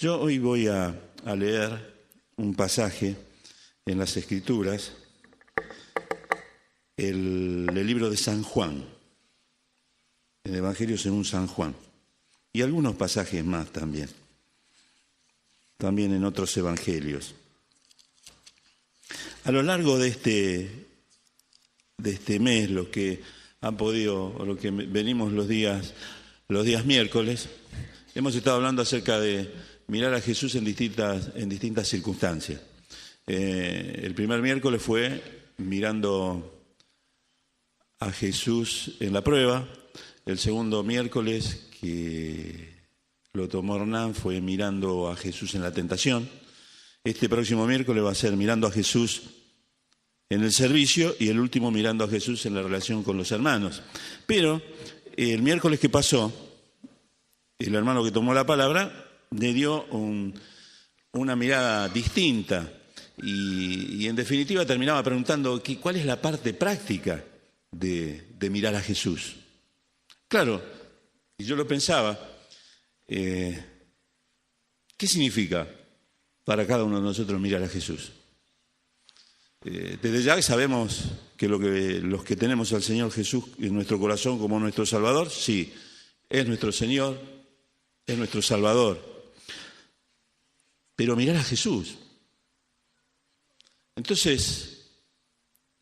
Yo hoy voy a leer un pasaje en las Escrituras, el libro de San Juan, el Evangelio según San Juan, y algunos pasajes más también en otros evangelios. A lo largo de este mes, lo que han podido, o lo que venimos los días miércoles, hemos estado hablando acerca de mirar a Jesús en distintas circunstancias. El primer miércoles fue mirando a Jesús en la prueba. El segundo miércoles, que lo tomó Hernán, fue mirando a Jesús en la tentación. Este próximo miércoles va a ser mirando a Jesús en el servicio, y el último mirando a Jesús en la relación con los hermanos. Pero el miércoles que pasó, el hermano que tomó la palabra le dio una mirada distinta y en definitiva terminaba preguntando cuál es la parte práctica de mirar a Jesús. Claro, y yo lo pensaba, ¿qué significa para cada uno de nosotros mirar a Jesús? Desde ya sabemos que los que tenemos al Señor Jesús en nuestro corazón como nuestro Salvador, sí, es nuestro Señor, es nuestro Salvador. Pero mirar a Jesús. Entonces,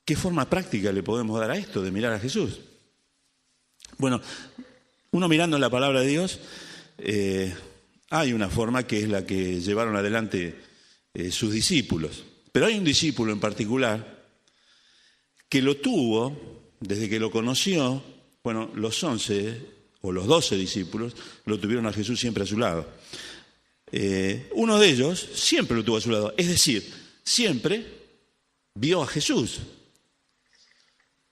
¿qué forma práctica le podemos dar a esto de mirar a Jesús? Bueno, uno mirando en la palabra de Dios, hay una forma que es la que llevaron adelante sus discípulos. Pero hay un discípulo en particular que lo tuvo desde que lo conoció. Bueno, los 11 o los 12 discípulos lo tuvieron a Jesús siempre a su lado. Uno de ellos siempre lo tuvo a su lado, es decir, siempre vio a Jesús,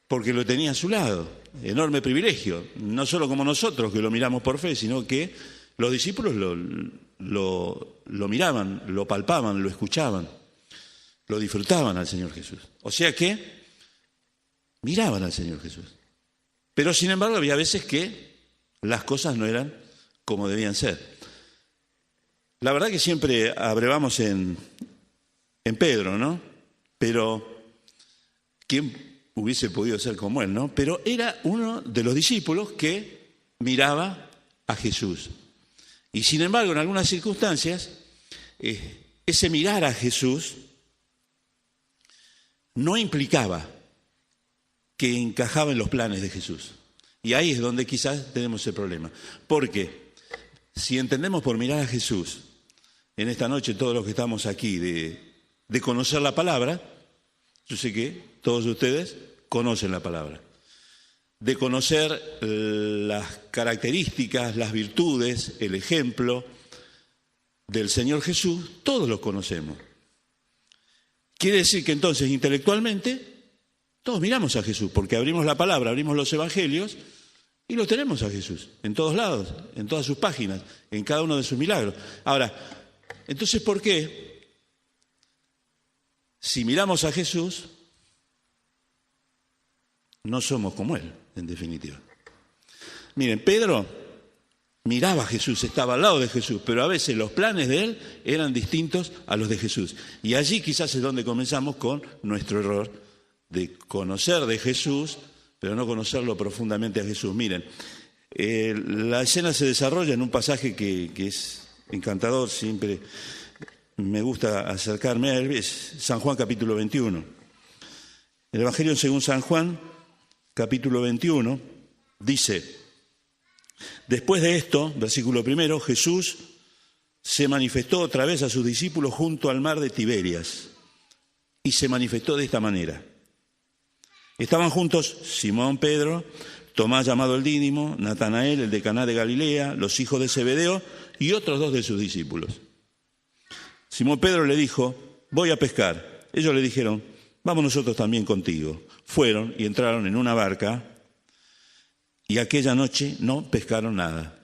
porque lo tenía a su lado. Enorme privilegio, no solo como nosotros que lo miramos por fe, sino que los discípulos lo miraban, lo palpaban, lo escuchaban, lo disfrutaban al Señor Jesús. O sea que miraban al Señor Jesús. Pero sin embargo había veces que las cosas no eran como debían ser. La verdad que siempre abrevamos en Pedro, ¿no? Pero ¿quién hubiese podido ser como él, no? Pero era uno de los discípulos que miraba a Jesús. Y sin embargo, en algunas circunstancias, ese mirar a Jesús no implicaba que encajaba en los planes de Jesús. Y ahí es donde quizás tenemos el problema. Porque si entendemos por mirar a Jesús, en esta noche todos los que estamos aquí, de conocer la palabra, yo sé que todos ustedes conocen la palabra, de conocer las características, las virtudes, el ejemplo del Señor Jesús, todos los conocemos. Quiere decir que entonces intelectualmente todos miramos a Jesús, porque abrimos la palabra, abrimos los evangelios y lo tenemos a Jesús, en todos lados, en todas sus páginas, en cada uno de sus milagros. Ahora, entonces, ¿por qué? Si miramos a Jesús, no somos como Él, en definitiva. Miren, Pedro miraba a Jesús, estaba al lado de Jesús, pero a veces los planes de Él eran distintos a los de Jesús. Y allí quizás es donde comenzamos con nuestro error de conocer de Jesús, pero no conocerlo profundamente a Jesús. Miren, la escena se desarrolla en un pasaje que es encantador, siempre me gusta acercarme a él, es San Juan capítulo 21. El Evangelio según San Juan capítulo 21 dice: después de esto, versículo 1, Jesús se manifestó otra vez a sus discípulos junto al mar de Tiberias, y se manifestó de esta manera. Estaban juntos Simón Pedro, Tomás llamado el Dídimo, Natanael, el de Caná de Galilea, los hijos de Zebedeo y otros 2 de sus discípulos. Simón Pedro le dijo: voy a pescar. Ellos le dijeron: vamos nosotros también contigo. Fueron y entraron en una barca, y aquella noche no pescaron nada.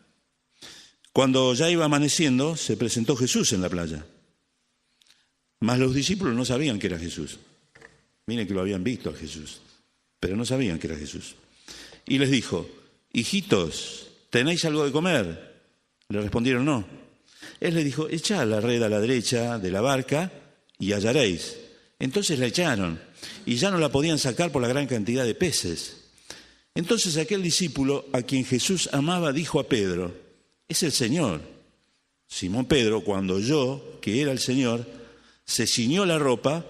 Cuando ya iba amaneciendo, se presentó Jesús en la playa. Mas los discípulos no sabían que era Jesús. Miren que lo habían visto a Jesús, pero no sabían que era Jesús. Y les dijo: hijitos, ¿tenéis algo de comer? Le respondieron: no. Él le dijo, echad la red a la derecha de la barca y hallaréis. Entonces la echaron y ya no la podían sacar por la gran cantidad de peces. Entonces aquel discípulo a quien Jesús amaba dijo a Pedro, es el Señor. Simón Pedro, cuando oyó que era el Señor, se ciñó la ropa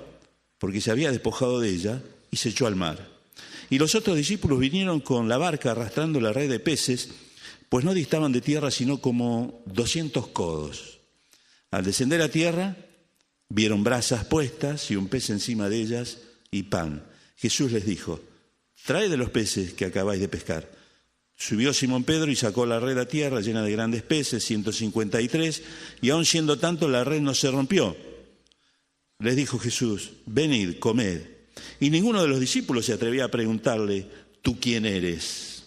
porque se había despojado de ella y se echó al mar. Y los otros discípulos vinieron con la barca arrastrando la red de peces, pues no distaban de tierra sino como 200 codos. Al descender a tierra, vieron brasas puestas y un pez encima de ellas y pan. Jesús les dijo, traed de los peces que acabáis de pescar. Subió Simón Pedro y sacó la red a tierra llena de grandes peces, 153, y aun siendo tanto la red no se rompió. Les dijo Jesús, venid, comed. Y ninguno de los discípulos se atrevía a preguntarle, ¿tú quién eres?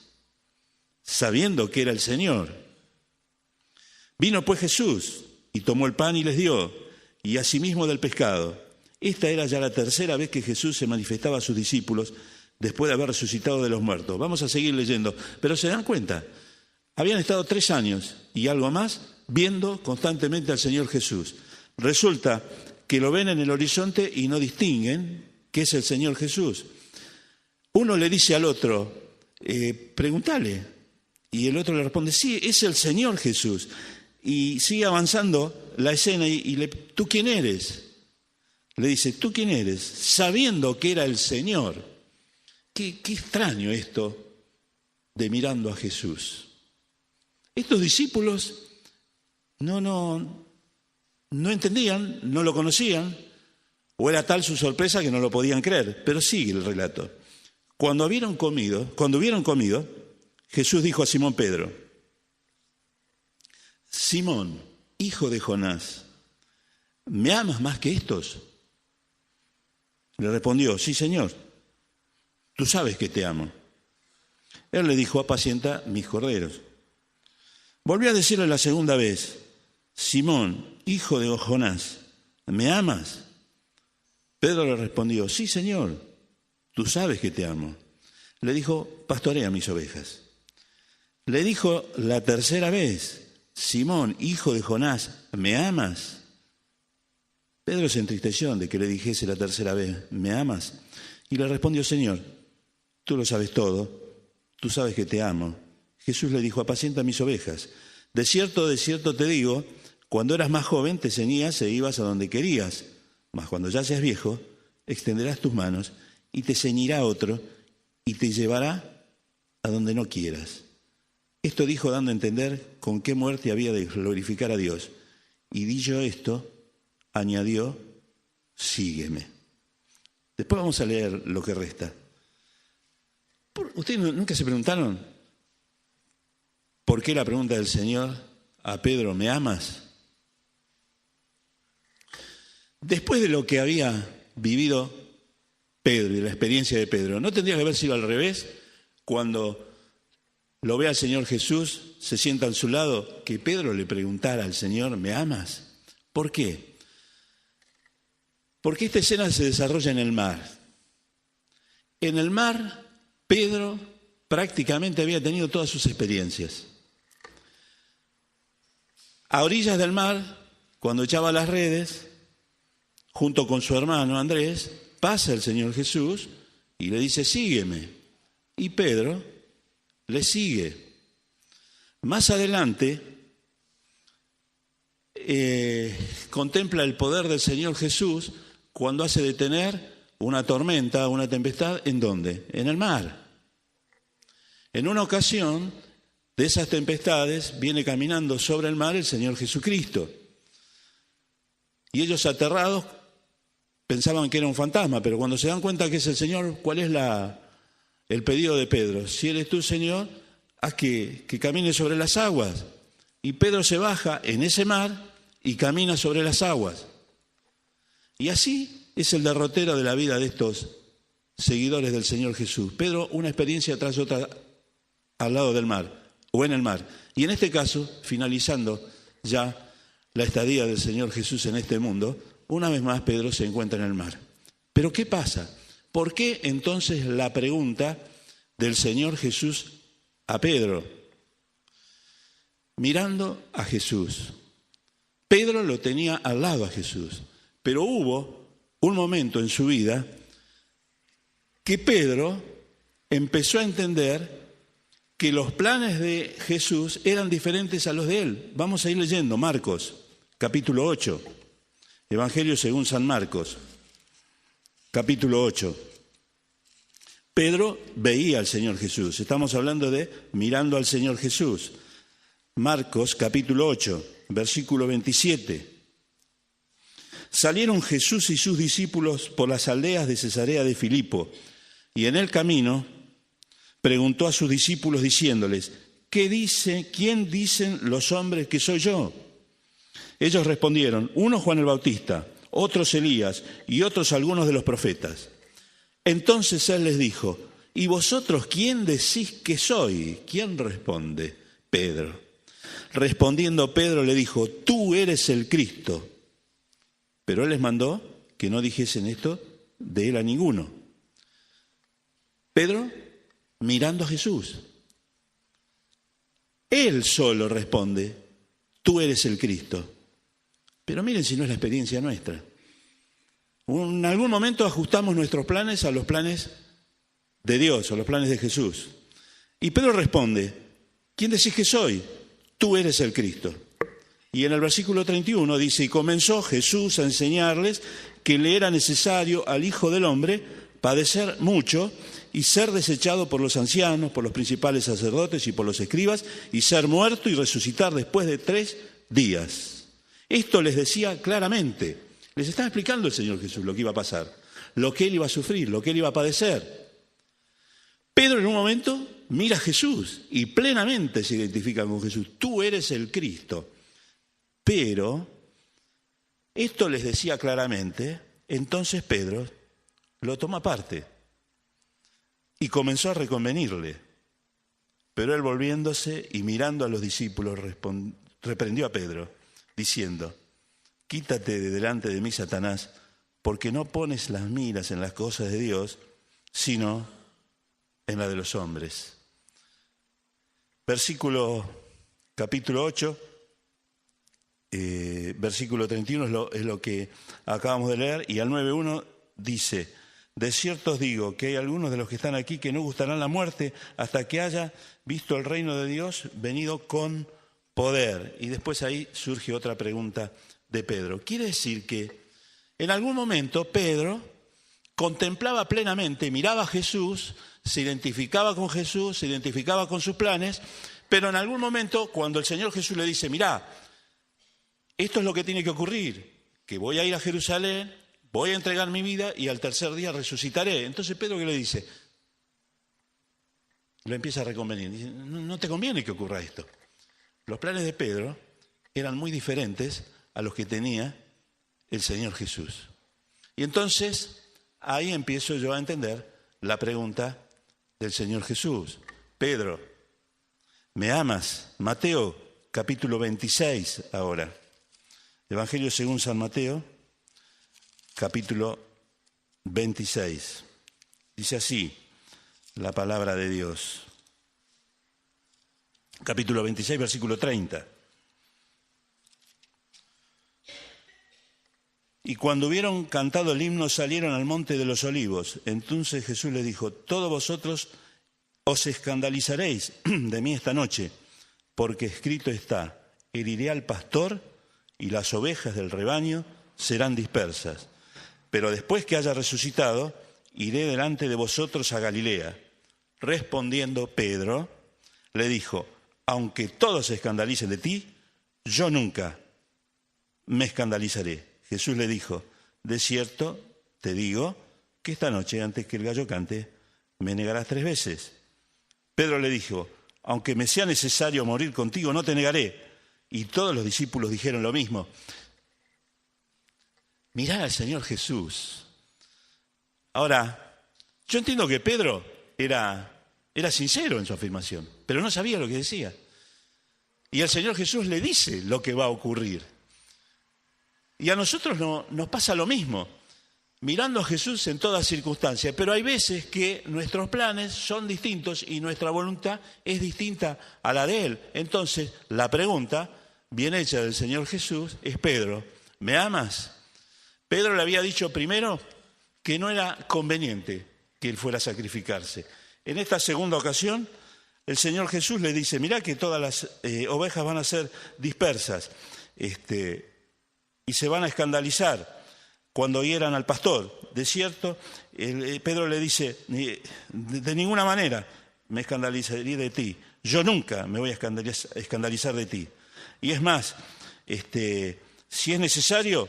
Sabiendo que era el Señor. Vino pues Jesús y tomó el pan y les dio, y asimismo del pescado. Esta era ya la tercera vez que Jesús se manifestaba a sus discípulos después de haber resucitado de los muertos. Vamos a seguir leyendo, pero se dan cuenta, habían estado 3 años y algo más viendo constantemente al Señor Jesús. Resulta que lo ven en el horizonte y no distinguen que es el Señor Jesús. Uno le dice al otro, pregúntale, y el otro le responde, sí, es el Señor Jesús. Y sigue avanzando la escena y ¿tú quién eres? Le dice, ¿tú quién eres? Sabiendo que era el Señor. Qué extraño esto de mirando a Jesús. Estos discípulos no entendieron, no lo conocían, o era tal su sorpresa que no lo podían creer. Pero sigue el relato. Cuando hubieron comido, Jesús dijo a Simón Pedro, Simón, hijo de Jonás, ¿me amas más que estos? Le respondió, sí, Señor, tú sabes que te amo. Él le dijo, apacienta mis corderos. Volvió a decirle la segunda vez, Simón, hijo de Jonás, ¿me amas? Pedro le respondió, sí, Señor, tú sabes que te amo. Le dijo, pastorea mis ovejas. Le dijo la tercera vez, Simón, hijo de Jonás, ¿me amas? Pedro se entristeció de que le dijese la tercera vez, ¿me amas? Y le respondió, Señor, tú lo sabes todo, tú sabes que te amo. Jesús le dijo, apacienta mis ovejas. De cierto te digo, cuando eras más joven te ceñías e ibas a donde querías, mas cuando ya seas viejo, extenderás tus manos y te ceñirá otro y te llevará a donde no quieras. Esto dijo dando a entender con qué muerte había de glorificar a Dios. Y dicho esto, añadió, sígueme. Después vamos a leer lo que resta. ¿Ustedes nunca se preguntaron por qué la pregunta del Señor a Pedro, ¿me amas? Después de lo que había vivido Pedro y la experiencia de Pedro, ¿no tendría que haber sido al revés? Cuando lo ve al Señor Jesús, se sienta a su lado, que Pedro le preguntara al Señor, ¿me amas? ¿Por qué? Porque esta escena se desarrolla en el mar. En el mar, Pedro prácticamente había tenido todas sus experiencias. A orillas del mar, cuando echaba las redes, junto con su hermano Andrés, pasa el Señor Jesús y le dice, sígueme. Y Pedro le sigue. Más adelante, contempla el poder del Señor Jesús cuando hace detener una tormenta, una tempestad, ¿en dónde? En el mar. En una ocasión de esas tempestades viene caminando sobre el mar el Señor Jesucristo. Y ellos aterrados pensaban que era un fantasma, pero cuando se dan cuenta que es el Señor, ¿cuál es el pedido de Pedro? Si eres tú, Señor, haz que camine sobre las aguas. Y Pedro se baja en ese mar y camina sobre las aguas. Y así es el derrotero de la vida de estos seguidores del Señor Jesús. Pedro, una experiencia tras otra al lado del mar o en el mar. Y en este caso, finalizando ya la estadía del Señor Jesús en este mundo, una vez más Pedro se encuentra en el mar. Pero ¿qué pasa? ¿Por qué entonces la pregunta del Señor Jesús a Pedro? Mirando a Jesús, Pedro lo tenía al lado a Jesús, pero hubo un momento en su vida que Pedro empezó a entender que los planes de Jesús eran diferentes a los de él. Vamos a ir leyendo Marcos, capítulo 8, Evangelio según San Marcos, capítulo 8. Pedro veía al Señor Jesús. Estamos hablando de mirando al Señor Jesús. Marcos, capítulo 8, versículo 27. Salieron Jesús y sus discípulos por las aldeas de Cesarea de Filipo, y en el camino preguntó a sus discípulos diciéndoles: ¿quién dicen los hombres que soy yo? Ellos respondieron: unos Juan el Bautista, otros Elías y otros algunos de los profetas. Entonces él les dijo: ¿y vosotros quién decís que soy? ¿Quién responde? Pedro. Respondiendo Pedro le dijo: tú eres el Cristo. Pero él les mandó que no dijesen esto de él a ninguno. Pedro mirando a Jesús. Él solo responde: tú eres el Cristo. Pero miren si no es la experiencia nuestra. En algún momento ajustamos nuestros planes a los planes de Dios, a los planes de Jesús. Y Pedro responde: ¿quién decís que soy? Tú eres el Cristo. Y en el versículo 31 dice: y comenzó Jesús a enseñarles que le era necesario al Hijo del Hombre padecer mucho y ser desechado por los ancianos, por los principales sacerdotes y por los escribas, y ser muerto y resucitar después de 3 días. Esto les decía claramente. Les estaba explicando el Señor Jesús lo que iba a pasar, lo que él iba a sufrir, lo que él iba a padecer. Pedro en un momento mira a Jesús y plenamente se identifica con Jesús. Tú eres el Cristo. Pero esto les decía claramente. Entonces Pedro lo tomó aparte y comenzó a reconvenirle. Pero él, volviéndose y mirando a los discípulos, reprendió a Pedro, diciendo: quítate de delante de mí, Satanás, porque no pones las miras en las cosas de Dios, sino en la de los hombres. Capítulo 8, versículo 31 es lo que acabamos de leer, y al 9:1 dice: de cierto os digo que hay algunos de los que están aquí que no gustarán la muerte hasta que haya visto el reino de Dios venido con poder. Y después ahí surge otra pregunta de Pedro. Quiere decir que en algún momento Pedro contemplaba plenamente, miraba a Jesús, se identificaba con Jesús, se identificaba con sus planes, pero en algún momento cuando el Señor Jesús le dice: mirá, esto es lo que tiene que ocurrir, que voy a ir a Jerusalén, voy a entregar mi vida y al tercer día resucitaré. Entonces Pedro, ¿qué le dice? Lo empieza a reconvenir. Dice: no te conviene que ocurra esto. Los planes de Pedro eran muy diferentes a los que tenía el Señor Jesús. Y entonces ahí empiezo yo a entender la pregunta del Señor Jesús. Pedro, ¿me amas? Mateo, capítulo 26 ahora. Evangelio según San Mateo, capítulo 26. Dice así la palabra de Dios. Capítulo 26, versículo 30. Y cuando hubieron cantado el himno, salieron al monte de los olivos. Entonces Jesús les dijo: todos vosotros os escandalizaréis de mí esta noche, porque escrito está: heriré al pastor y las ovejas del rebaño serán dispersas. Pero después que haya resucitado, iré delante de vosotros a Galilea. Respondiendo Pedro, le dijo: aunque todos se escandalicen de ti, yo nunca me escandalizaré. Jesús le dijo: de cierto te digo que esta noche, antes que el gallo cante, me negarás 3 veces. Pedro le dijo: aunque me sea necesario morir contigo, no te negaré. Y todos los discípulos dijeron lo mismo. Mirá al Señor Jesús. Ahora, yo entiendo que Pedro era sincero en su afirmación, pero no sabía lo que decía. Y el Señor Jesús le dice lo que va a ocurrir. Y a nosotros nos pasa lo mismo, mirando a Jesús en todas circunstancias, pero hay veces que nuestros planes son distintos y nuestra voluntad es distinta a la de Él. Entonces, la pregunta bien hecha del Señor Jesús es Pedro. ¿Me amas? Pedro le había dicho primero que no era conveniente que él fuera a sacrificarse. En esta segunda ocasión, el Señor Jesús le dice, mirá que todas las ovejas van a ser dispersas y se van a escandalizar cuando hieran al pastor. De cierto, Pedro le dice, de ninguna manera me escandalizaré de ti. Yo nunca me voy a escandalizar de ti. Y es más, si es necesario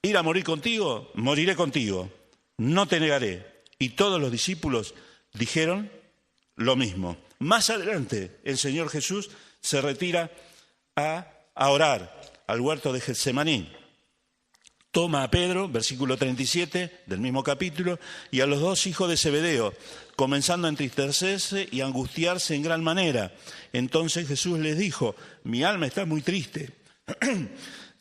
ir a morir contigo, moriré contigo. No te negaré. Y todos los discípulos dijeron lo mismo. Más adelante, el Señor Jesús se retira a orar al huerto de Getsemaní. Toma a Pedro, versículo 37 del mismo capítulo, y a los dos hijos de Zebedeo, comenzando a entristecerse y a angustiarse en gran manera. Entonces Jesús les dijo, mi alma está muy triste,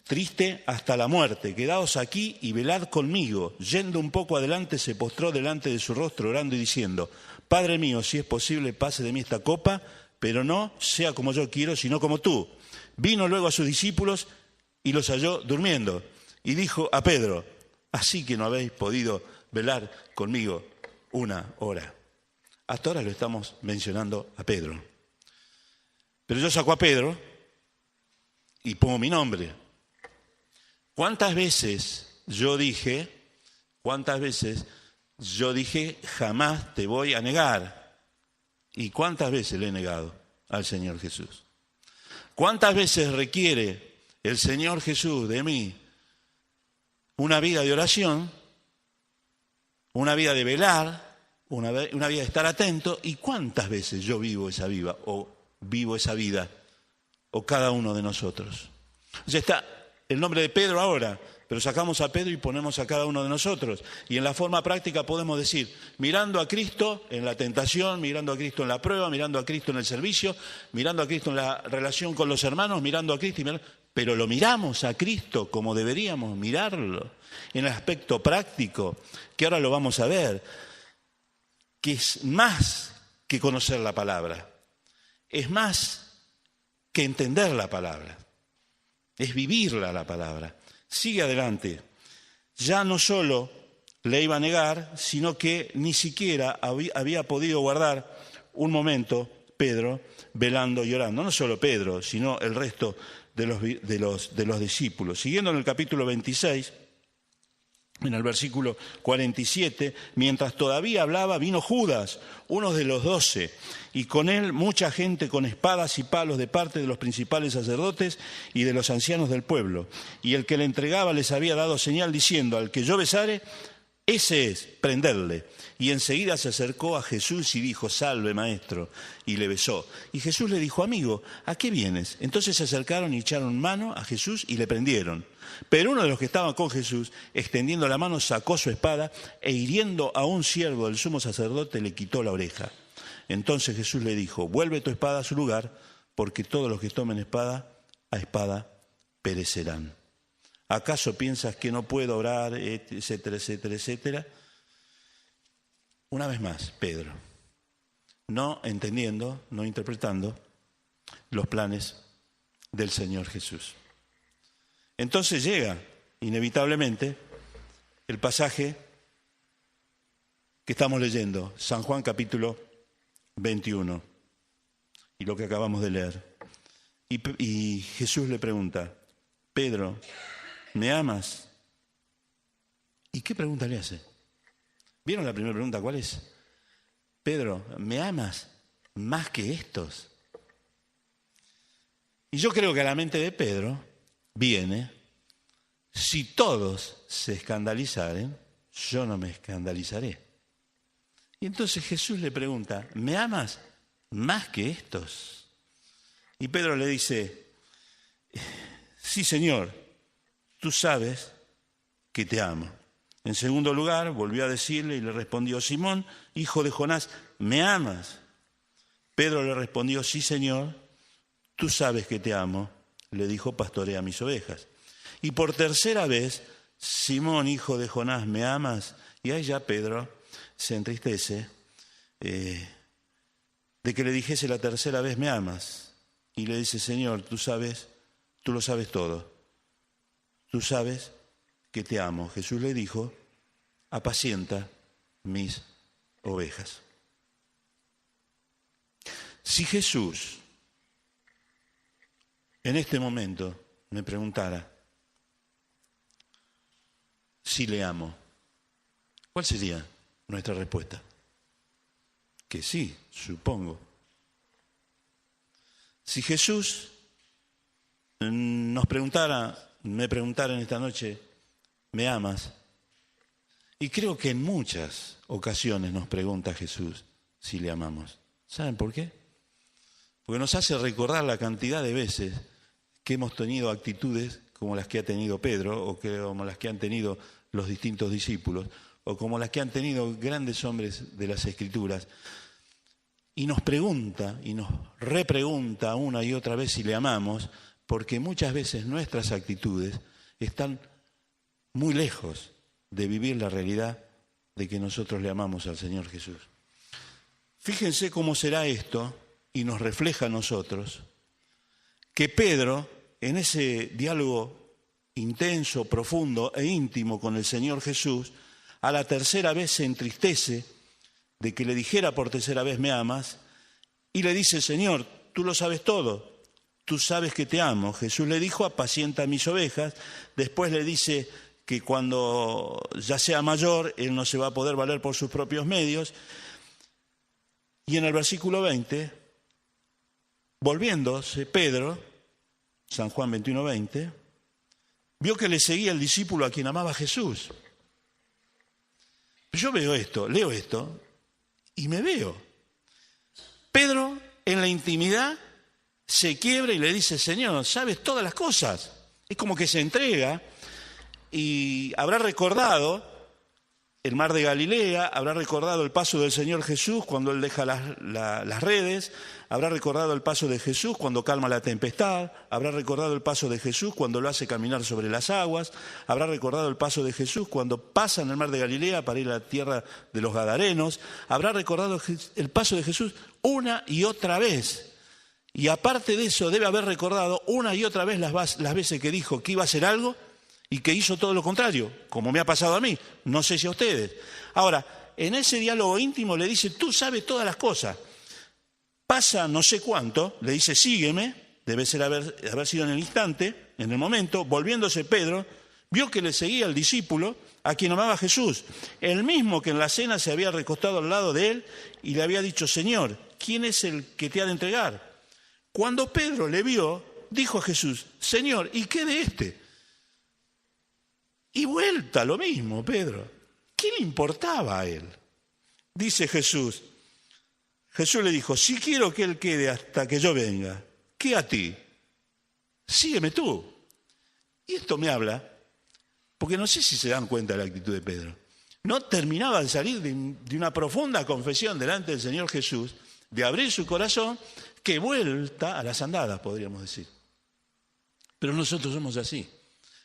triste hasta la muerte. Quedaos aquí y velad conmigo. Yendo un poco adelante, se postró delante de su rostro, orando y diciendo, Padre mío, si es posible, pase de mí esta copa, pero no sea como yo quiero, sino como tú. Vino luego a sus discípulos y los halló durmiendo. Y dijo a Pedro, así que no habéis podido velar conmigo una hora. Hasta ahora lo estamos mencionando a Pedro. Pero yo saco a Pedro y pongo mi nombre. ¿Cuántas veces yo dije, jamás te voy a negar? ¿Y cuántas veces le he negado al Señor Jesús? ¿Cuántas veces requiere el Señor Jesús de mí una vida de oración, una vida de velar, una vida de estar atento? ¿Y cuántas veces yo vivo esa vida o cada uno de nosotros? Ya está el nombre de Pedro ahora, pero sacamos a Pedro y ponemos a cada uno de nosotros. Y en la forma práctica podemos decir, mirando a Cristo en la tentación, mirando a Cristo en la prueba, mirando a Cristo en el servicio, mirando a Cristo en la relación con los hermanos, mirando a Cristo, pero lo miramos a Cristo como deberíamos mirarlo, en el aspecto práctico, que ahora lo vamos a ver, que es más que conocer la palabra, es más que entender la palabra, es vivirla la palabra. Sigue adelante. Ya no solo le iba a negar, sino que ni siquiera había podido guardar un momento Pedro velando y orando. No solo Pedro, sino el resto de los discípulos. Siguiendo en el capítulo 26, en el versículo 47, mientras todavía hablaba, vino Judas, uno de los 12, y con él mucha gente con espadas y palos de parte de los principales sacerdotes y de los ancianos del pueblo. Y el que le entregaba les había dado señal diciendo, al que yo besare, ese es, prenderle. Y enseguida se acercó a Jesús y dijo, salve, maestro, y le besó. Y Jesús le dijo, amigo, ¿a qué vienes? Entonces se acercaron y echaron mano a Jesús y le prendieron. Pero uno de los que estaban con Jesús, extendiendo la mano, sacó su espada e hiriendo a un siervo del sumo sacerdote, le quitó la oreja. Entonces Jesús le dijo, vuelve tu espada a su lugar, porque todos los que tomen espada, a espada perecerán. ¿Acaso piensas que no puedo orar, etcétera, etcétera, etcétera? Una vez más, Pedro, no entendiendo, no interpretando los planes del Señor Jesús. Entonces llega, inevitablemente, el pasaje que estamos leyendo, San Juan capítulo 21, y lo que acabamos de leer. Y Jesús le pregunta, Pedro, ¿me amas? ¿Y qué pregunta le hace? ¿Vieron la primera pregunta? ¿Cuál es? Pedro, ¿me amas más que estos? Y yo creo que a la mente de Pedro viene, si todos se escandalizaren, yo no me escandalizaré. Y entonces Jesús le pregunta, ¿me amas más que estos? Y Pedro le dice, sí, Señor, tú sabes que te amo. En segundo lugar, volvió a decirle y le respondió, Simón, hijo de Jonás, ¿me amas? Pedro le respondió, sí, Señor, tú sabes que te amo. Le dijo, pastorea mis ovejas. Y por tercera vez, Simón, hijo de Jonás, ¿me amas? Y ahí ya Pedro se entristece de que le dijese la tercera vez, ¿me amas? y le dice, Señor, tú lo sabes todo. Tú sabes que te amo. Jesús le dijo, apacienta mis ovejas. Si Jesús en este momento me preguntara si le amo, ¿cuál sería nuestra respuesta? Que sí, supongo. Si Jesús me preguntara en esta noche, ¿me amas? Y creo que en muchas ocasiones nos pregunta Jesús si le amamos. ¿Saben por qué? Porque nos hace recordar la cantidad de veces que hemos tenido actitudes como las que ha tenido Pedro, o como las que han tenido los distintos discípulos, o como las que han tenido grandes hombres de las Escrituras, y nos pregunta y nos repregunta una y otra vez si le amamos, porque muchas veces nuestras actitudes están muy lejos de vivir la realidad de que nosotros le amamos al Señor Jesús. Fíjense cómo será esto, y nos refleja a nosotros, que Pedro, en ese diálogo intenso, profundo e íntimo con el Señor Jesús, a la tercera vez se entristece de que le dijera por tercera vez, ¿me amas? Y le dice, Señor, tú lo sabes todo, tú sabes que te amo. Jesús le dijo, apacienta mis ovejas. Después le dice que cuando ya sea mayor, él no se va a poder valer por sus propios medios. Y en el versículo 20, volviéndose Pedro, San Juan 21:20, vio que le seguía el discípulo a quien amaba Jesús. Yo veo esto, leo esto, y me veo. Pedro, en la intimidad, se quiebra y le dice, Señor, sabes todas las cosas. Es como que se entrega y habrá recordado el mar de Galilea, habrá recordado el paso del Señor Jesús cuando Él deja las redes, habrá recordado el paso de Jesús cuando calma la tempestad, habrá recordado el paso de Jesús cuando lo hace caminar sobre las aguas, habrá recordado el paso de Jesús cuando pasa en el mar de Galilea para ir a la tierra de los Gadarenos, habrá recordado el paso de Jesús una y otra vez. Y aparte de eso, debe haber recordado una y otra vez las veces que dijo que iba a hacer algo y que hizo todo lo contrario, como me ha pasado a mí, no sé si a ustedes. Ahora, en ese diálogo íntimo le dice, tú sabes todas las cosas. Pasa no sé cuánto, le dice, sígueme, debe ser haber sido en el instante, en el momento, volviéndose Pedro, vio que le seguía el discípulo a quien amaba Jesús, el mismo que en la cena se había recostado al lado de él y le había dicho, Señor, ¿quién es el que te ha de entregar? Cuando Pedro le vio, dijo a Jesús, Señor, ¿y qué de este? Y vuelta lo mismo, Pedro. ¿Qué le importaba a él? Dice Jesús. Jesús le dijo, si quiero que él quede hasta que yo venga, ¿qué a ti? Sígueme tú. Y esto me habla, porque no sé si se dan cuenta de la actitud de Pedro. No terminaba de salir de una profunda confesión delante del Señor Jesús, de abrir su corazón, que vuelta a las andadas, podríamos decir. Pero nosotros somos así,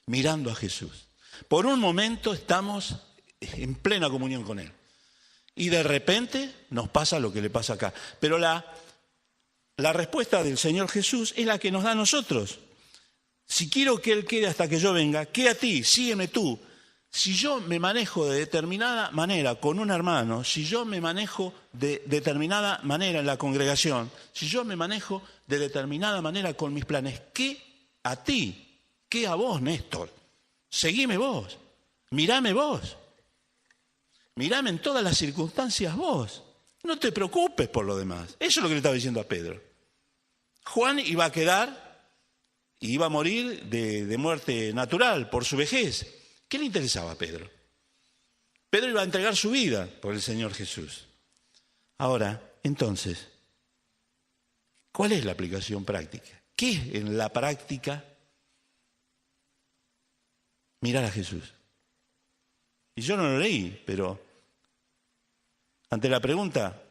mirando a Jesús. Por un momento estamos en plena comunión con Él. Y de repente nos pasa lo que le pasa acá. Pero la respuesta del Señor Jesús es la que nos da a nosotros. Si quiero que Él quede hasta que yo venga, ¿qué a ti? Sígueme tú. Si yo me manejo de determinada manera con un hermano, si yo me manejo de determinada manera en la congregación, si yo me manejo de determinada manera con mis planes, ¿qué a ti? ¿Qué a vos, Néstor? Seguime vos, mirame vos, mirame en todas las circunstancias vos, no te preocupes por lo demás. Eso es lo que le estaba diciendo a Pedro. Juan iba a quedar y iba a morir de muerte natural por su vejez. ¿Qué le interesaba a Pedro? Pedro iba a entregar su vida por el Señor Jesús. Ahora, entonces, ¿cuál es la aplicación práctica? ¿Qué es en la práctica mirar a Jesús? Y yo no lo leí, pero ante la pregunta,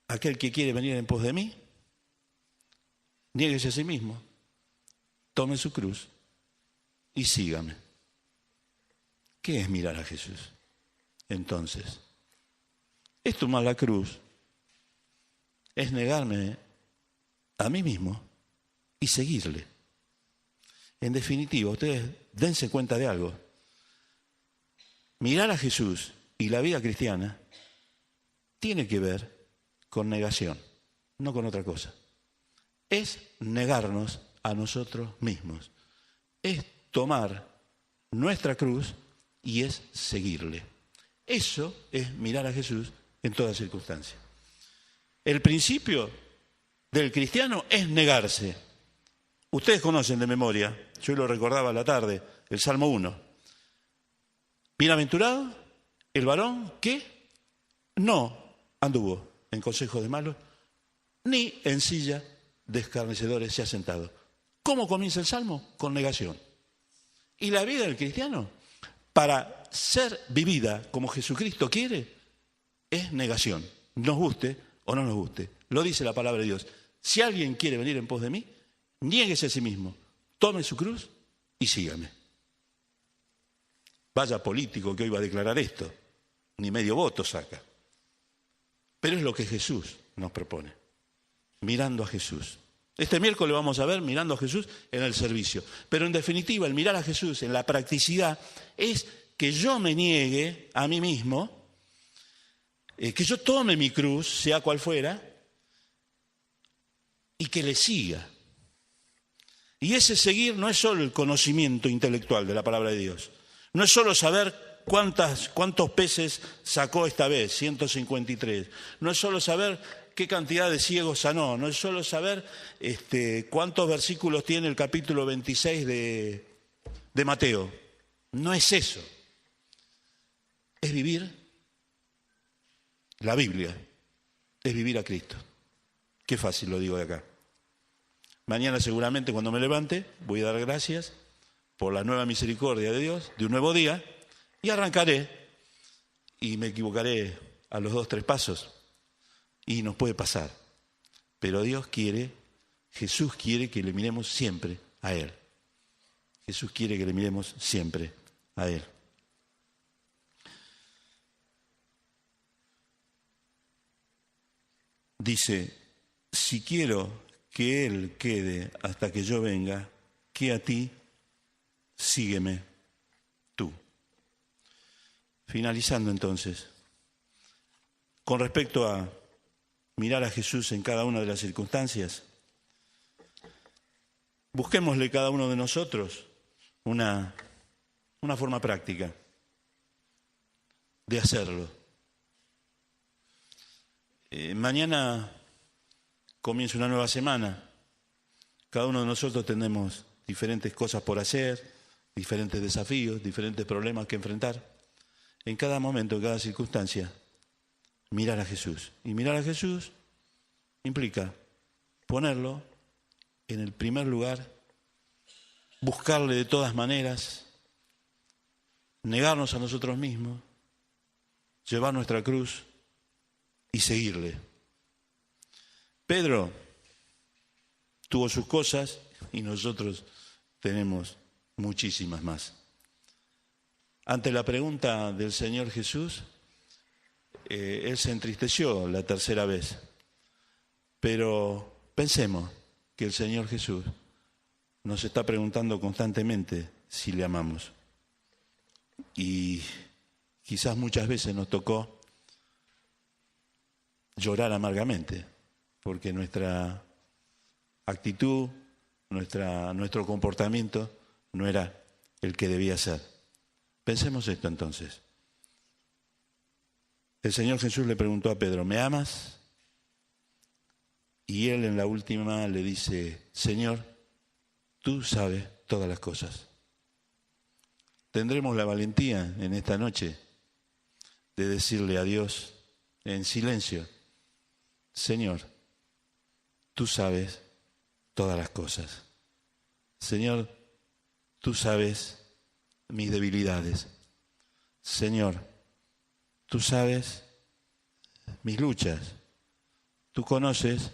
aquel que quiere venir en pos de mí, niéguese a sí mismo, tome su cruz y sígame. ¿Qué es mirar a Jesús? Entonces, es tomar la cruz es negarme a mí mismo y seguirle. En definitiva, ustedes dense cuenta de algo. Mirar a Jesús y la vida cristiana tiene que ver con negación, no con otra cosa. Es negarnos a nosotros mismos. Es tomar nuestra cruz y es seguirle. Eso es mirar a Jesús en toda circunstancia. El principio del cristiano es negarse. Ustedes conocen de memoria, yo lo recordaba a la tarde, el Salmo 1. Bienaventurado el varón que no anduvo en consejos de malos, ni en silla de escarnecedores se ha sentado. ¿Cómo comienza el Salmo? Con negación. Y la vida del cristiano, para ser vivida como Jesucristo quiere, es negación. Nos guste o no nos guste. Lo dice la palabra de Dios. Si alguien quiere venir en pos de mí, niéguese a sí mismo, tome su cruz y sígame. Vaya político que hoy va a declarar esto, ni medio voto saca. Pero es lo que Jesús nos propone, mirando a Jesús. Este miércoles vamos a ver mirando a Jesús en el servicio. Pero en definitiva, el mirar a Jesús en la practicidad es que yo me niegue a mí mismo, que yo tome mi cruz, sea cual fuera, y que le siga. Y ese seguir no es solo el conocimiento intelectual de la palabra de Dios. No es solo saber cuántos peces sacó esta vez, 153. No es solo saber qué cantidad de ciegos sanó. No es solo saber cuántos versículos tiene el capítulo 26 de Mateo. No es eso. Es vivir la Biblia. Es vivir a Cristo. Qué fácil lo digo de acá. Mañana seguramente cuando me levante voy a dar gracias por la nueva misericordia de Dios, de un nuevo día, y arrancaré y me equivocaré a los 2, 3 pasos y nos puede pasar. Pero Dios quiere, Jesús quiere que le miremos siempre a Él. Jesús quiere que le miremos siempre a Él. Dice, si quiero que Él quede hasta que yo venga, que a ti, sígueme tú. Finalizando entonces, con respecto a mirar a Jesús en cada una de las circunstancias, busquémosle cada uno de nosotros una forma práctica de hacerlo. Mañana comienza una nueva semana. Cada uno de nosotros tenemos diferentes cosas por hacer, diferentes desafíos, diferentes problemas que enfrentar. En cada momento, en cada circunstancia, mirar a Jesús. Y mirar a Jesús implica ponerlo en el primer lugar, buscarle de todas maneras, negarnos a nosotros mismos, llevar nuestra cruz y seguirle. Pedro tuvo sus cosas y nosotros tenemos muchísimas más. Ante la pregunta del Señor Jesús, él se entristeció la tercera vez. Pero pensemos que el Señor Jesús nos está preguntando constantemente si le amamos. Y quizás muchas veces nos tocó llorar amargamente, porque nuestra actitud, nuestro comportamiento no era el que debía ser. Pensemos esto entonces. El Señor Jesús le preguntó a Pedro, ¿me amas? Y él en la última le dice, Señor, tú sabes todas las cosas. Tendremos la valentía en esta noche de decirle a Dios en silencio, Señor, tú sabes todas las cosas. Señor, tú sabes mis debilidades. Señor, tú sabes mis luchas. Tú conoces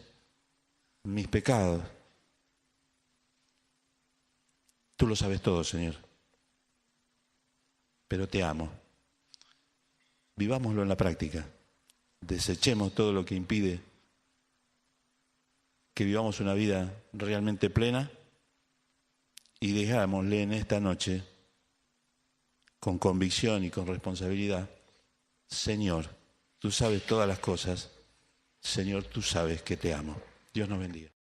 mis pecados. Tú lo sabes todo, Señor. Pero te amo. Vivámoslo en la práctica. Desechemos todo lo que impide que vivamos una vida realmente plena y digámosle en esta noche, con convicción y con responsabilidad, Señor, tú sabes todas las cosas, Señor, tú sabes que te amo. Dios nos bendiga.